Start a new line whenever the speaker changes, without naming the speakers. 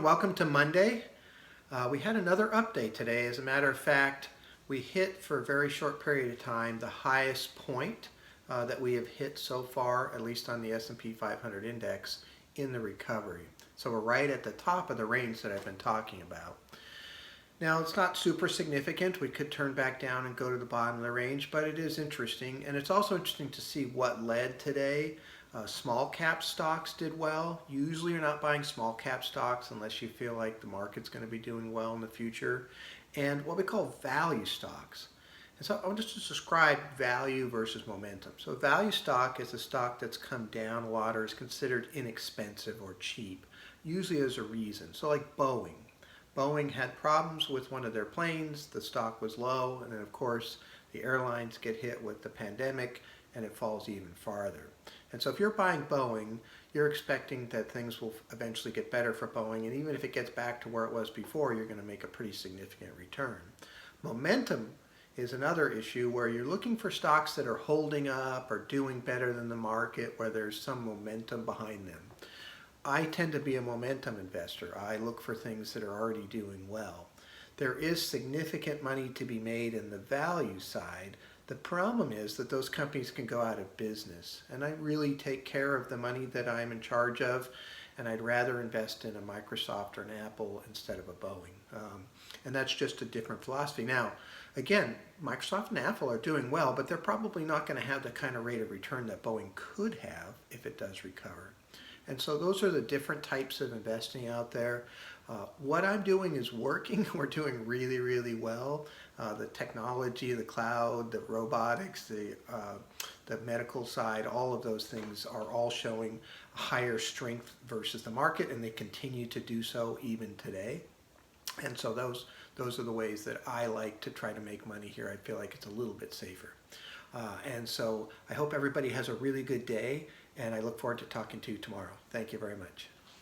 welcome to Monday. We had another update today. As a matter of fact, we hit for a very short period of time the highest point that we have hit so far, at least on the S&P 500 index, in the recovery. So we're right at the top of the range that I've been talking about. Now, it's not super significant. We could turn back down and go to the bottom of the range, but it is interesting. And it's also interesting to see what led today. Small cap stocks did well. Usually you're not buying small cap stocks unless you feel like the market's going to be doing well in the future. And what we call value stocks. And so I want to just describe value versus momentum. So value stock is a stock that's come down a lot or is considered inexpensive or cheap. Usually there's a reason. So like Boeing. Boeing had problems with one of their planes, the stock was low, and then of course the airlines get hit with the pandemic and it falls even farther. And so if you're buying Boeing, you're expecting that things will eventually get better for Boeing, and even if it gets back to where it was before, you're going to make a pretty significant return. Momentum is another issue where you're looking for stocks that are holding up or doing better than the market, where there's some momentum behind them. I tend to be a momentum investor. I look for things that are already doing well. There is significant money to be made in the value side. The problem is that those companies can go out of business, and I really take care of the money that I'm in charge of, and I'd rather invest in a Microsoft or an Apple instead of a Boeing. And that's just a different philosophy. Now, again, Microsoft and Apple are doing well, but they're probably not going to have the kind of rate of return that Boeing could have if it does recover. And so those are the different types of investing out there. What I'm doing is working. We're doing really, really well. The technology, the cloud, the robotics, the medical side, all of those things are all showing higher strength versus the market, and they continue to do so even today. And so those are the ways that I like to try to make money here. I feel like it's a little bit safer. And so I hope everybody has a really good day, and I look forward to talking to you tomorrow. Thank you very much.